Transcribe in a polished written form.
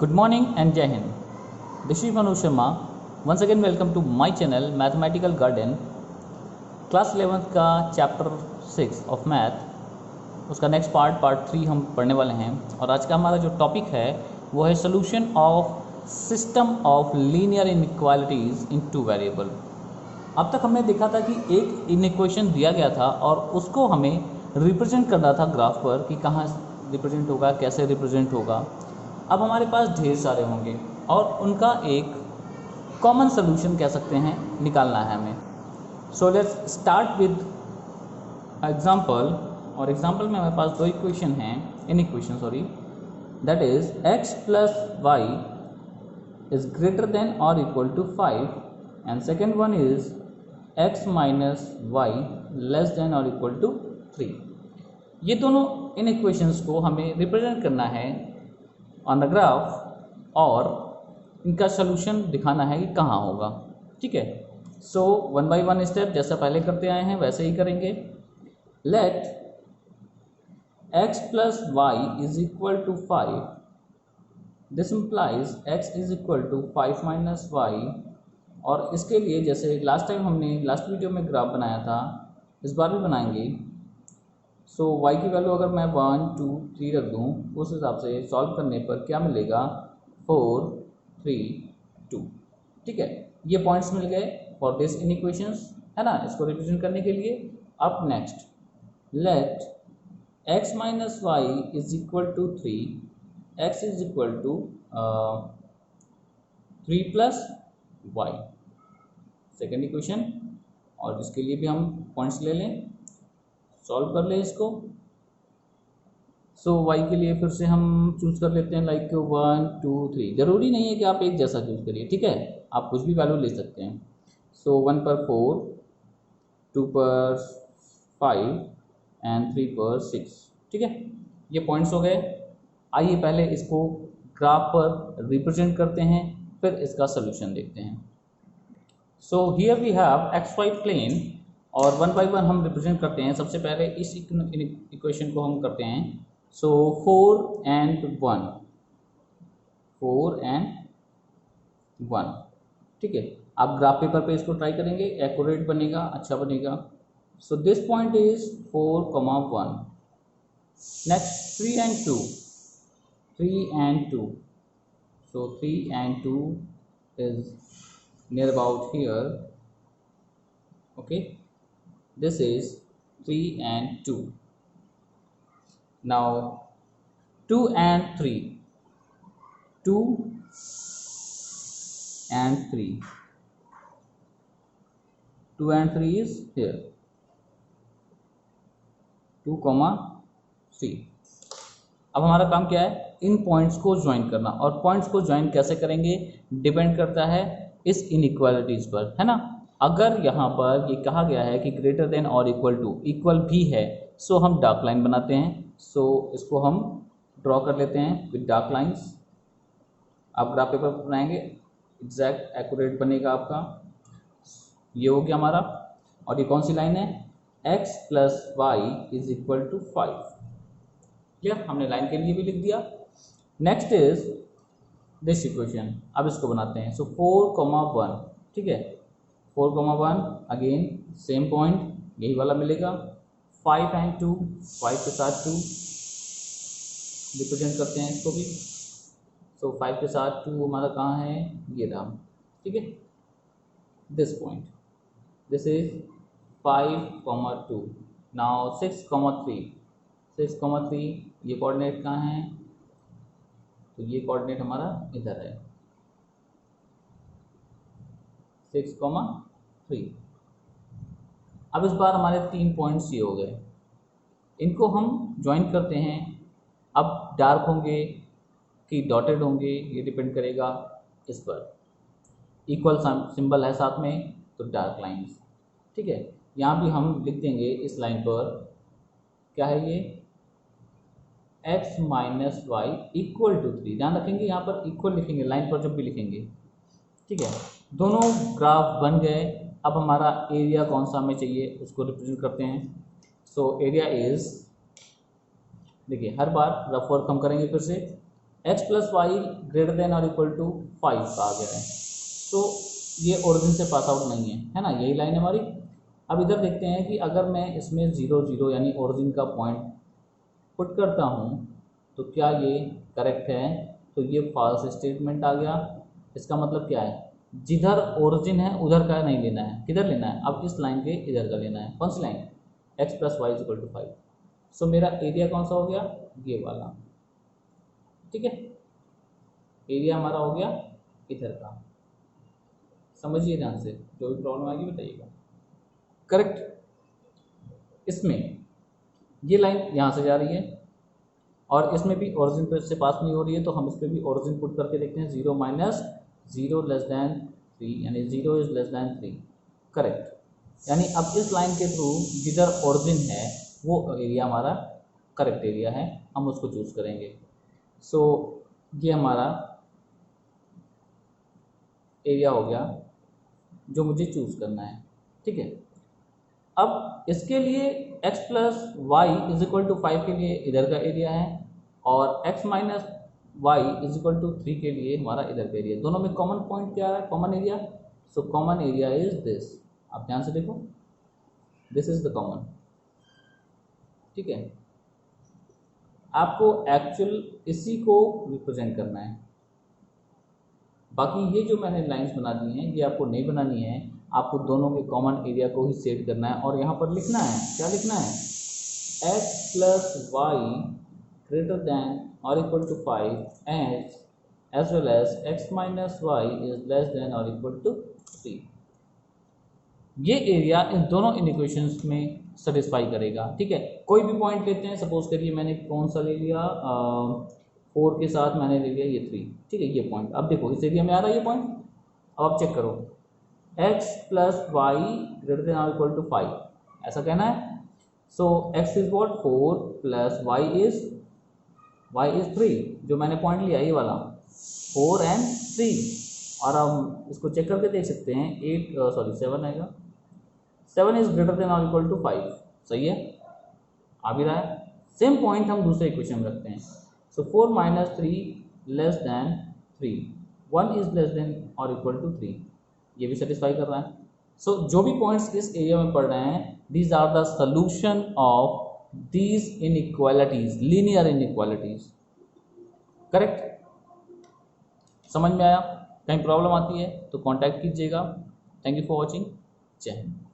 Good morning and Jai Hind. This is Manu Sharma. Once again welcome to my channel Mathematical Garden. Class 11th का chapter 6 of math उसका next part 3 हम पढ़ने वाले हैं और आज का हमारा जो टॉपिक है वो है solution of system of linear inequalities in two variable. अब तक हमने देखा था कि एक इनइक्वेशन दिया गया था और उसको हमें रिप्रेजेंट करना था ग्राफ पर कि कहाँ रिप्रेजेंट होगा, कैसे रिप्रेजेंट होगा। अब हमारे पास ढेर सारे होंगे और उनका एक कॉमन सोल्यूशन कह सकते हैं निकालना है हमें। So let's start with example. और एग्जांपल में हमारे पास दो इक्वेशन हैं, inequation sorry, that is x plus y is greater than और equal to 5 and second one is x minus y less than और इक्वल टू 3। ये दोनों इनइक्वेशंस को हमें रिप्रेजेंट करना है ऑन द ग्राफ और इनका सोल्यूशन दिखाना है कि कहाँ होगा। ठीक है, so one by one step जैसा पहले करते आए हैं वैसे ही करेंगे। Let x plus y is equal to 5, this implies x is equal to 5 minus y. और इसके लिए जैसे लास्ट टाइम हमने लास्ट वीडियो में ग्राफ बनाया था इस बार भी बनाएंगे। सो y की वैल्यू अगर मैं 1 2 3 रख दूँ उस हिसाब से सॉल्व करने पर क्या मिलेगा 4 3 2। ठीक है, ये पॉइंट्स मिल गए फॉर दिस इनइक्वेशंस, है ना, इसको रिप्रेजेंट करने के लिए। अब next let x minus y is equal to 3, x is equal to 3 plus y, second equation. और इसके लिए भी हम पॉइंट्स ले लें, सॉल्व कर ले इसको। सो y के लिए फिर से हम चूज़ कर लेते हैं लाइक 1 2 3। ज़रूरी नहीं है कि आप एक जैसा चूज़ करिए, ठीक है, आप कुछ भी वैल्यू ले सकते हैं। सो 1 पर 4, 2 पर 5 एंड 3 पर 6। ठीक है, ये पॉइंट्स हो गए। आइए पहले इसको ग्राफ पर रिप्रेजेंट करते हैं, फिर इसका सोल्यूशन देखते हैं। So here we have xy plane और वन बाय वन हम रिप्रेजेंट करते हैं। सबसे पहले इस इक्वेशन को हम करते हैं। सो 4 and 1, 4 and 1। ठीक है, आप ग्राफ पेपर पे इसको ट्राई करेंगे, एक्यूरेट बनेगा, अच्छा बनेगा। So this point is 4, 1। Next 3 and 2, 3 and 2। So 3 and 2 is near about here, okay, this is 3 and 2। now 2 and 3, 2 and 3, 2 and 3 is here, 2, 3। अब हमारा काम क्या है, इन पॉइंट्स को ज्वाइन करना। और पॉइंट्स को ज्वाइन कैसे करेंगे डिपेंड करता है इस इनइक्वालिटीज़ पर, है ना। अगर यहाँ पर ये कहा गया है कि ग्रेटर देन और इक्वल टू, इक्वल भी है, सो हम डार्क लाइन बनाते हैं। सो इसको हम ड्रॉ कर लेते हैं विद डार्क लाइंस। आप ग्राफ पेपर पर बनाएंगे, एग्जैक्ट एक्यूरेट बनेगा आपका। ये हो गया हमारा। और ये कौन सी लाइन है, x plus y is equal to 5। Clear, हमने लाइन के लिए भी लिख दिया। नेक्स्ट इज दिस इक्वेशन, अब इसको बनाते हैं। सो 4, 1। ठीक है, 4, 1 अगेन सेम पॉइंट यही वाला मिलेगा। 5 and 2, 5 के साथ 2 रिप्रेजेंट करते हैं इसको भी। सो 5 के साथ 2 हमारा कहाँ है, ये रहा। ठीक है, this point, this is 5, 2। Now 6, 3, 6, 3 ये कोऑर्डिनेट कहाँ है, तो ये कोऑर्डिनेट हमारा इधर है, 6, 3। अब इस बार हमारे 3 पॉइंट्स ये हो गए, इनको हम ज्वाइन करते हैं। अब डार्क होंगे कि डॉटेड होंगे ये डिपेंड करेगा इस पर। इक्वल सिंबल है साथ में तो डार्क लाइंस। ठीक है, यहाँ भी हम लिख देंगे इस लाइन पर, क्या है ये, x minus y equal to 3। ध्यान रखेंगे यहाँ पर इक्वल लिखेंगे लाइन पर जब भी लिखेंगे। ठीक है, दोनों ग्राफ बन गए। अब हमारा एरिया कौन सा हमें चाहिए उसको रिप्रेजेंट करते हैं। सो एरिया इज, देखिए हर बार रफ वर्क हम करेंगे फिर से। X plus y greater than और इक्वल टू 5 कहा गया है। तो ये ओरिजिन से पास आउट नहीं है ना, यही लाइन है हमारी। अब इधर देखते हैं कि अगर मैं इसमें 0 0 यानी ओरिजिन का पॉइंट पुट करता हूँ तो क्या ये करेक्ट है? तो ये फॉल्स स्टेटमेंट आ गया। इसका मतलब क्या है, जिधर ओरिजिन है उधर का नहीं लेना है, किधर लेना है, अब इस लाइन के इधर का लेना है। कौन सी line? X plus y is equal to 5। So मेरा एरिया कौन सा हो गया? ये वाला, ठीक है। एरिया हमारा हो गया इधर का। समझिए ध्यान से, जो भी प्रॉब्लम आएगी बताइएगा। करेक्ट। इसमें ये लाइन यहाँ से जा रही है और इसमें भी ओरिजिन पे से पास नहीं हो रही है, तो हम इस पर भी ओरिजिन पुट करके देखते हैं। 0 माइनस 0 लेस दैन 3 यानी 0 इज लेस दैन 3। करेक्ट। यानी अब इस लाइन के थ्रू जिधर ओरिजिन है वो एरिया हमारा करेक्ट एरिया है, हम उसको चूज करेंगे। सो ये हमारा एरिया हो गया जो मुझे चूज करना है, ठीक है। अब इसके लिए x plus y is equal to 5 के लिए इधर का एरिया है और x minus y is equal to 3 के लिए हमारा इधर का एरिया। दोनों में कॉमन पॉइंट क्या है? Common area. So common area is this. आप ध्यान से देखो, दिस इज द कॉमन, ठीक है। आपको एक्चुअल इसी को रिप्रेजेंट करना है। बाकी ये जो मैंने लाइंस बना दी हैं ये आपको नहीं बनानी है, आपको दोनों के कॉमन एरिया को ही सेट करना है और यहाँ पर लिखना है। क्या लिखना है? x plus y greater than और equal to 5 as well as x minus y is less than और इक्वल टू 3। ये एरिया इन दोनों इक्वेशंस में सेटिस्फाई करेगा, ठीक है। कोई भी पॉइंट लेते हैं, सपोज करिए मैंने कौन सा ले लिया, 4 के साथ मैंने ले लिया ये 3, ठीक है। ये पॉइंट अब देखो इस एरिया में आ रहा है ये पॉइंट। अब आप चेक करो, x plus y greater than और इक्वल टू 5 ऐसा कहना है। So x is what 4 plus y is 3, जो मैंने पॉइंट लिया ये वाला 4 एंड 3। और हम इसको चेक करके देख सकते हैं 7 आएगा। 7 इज ग्रेटर देन और इक्वल टू 5, सही है, आ भी रहा है। सेम पॉइंट हम दूसरे इक्वेशन में रखते हैं। सो 4 minus 3 less than 3, 1 is less than और इक्वल टू 3, ये भी सेटिस्फाई कर रहा है। सो जो भी पॉइंट्स इस एरिया में पड़ रहे हैं, these are the solution of these inequalities, linear inequalities. Correct. समझ में आया? कहीं प्रॉब्लम आती है तो कांटेक्ट कीजिएगा। Thank you for watching. जय हिंद।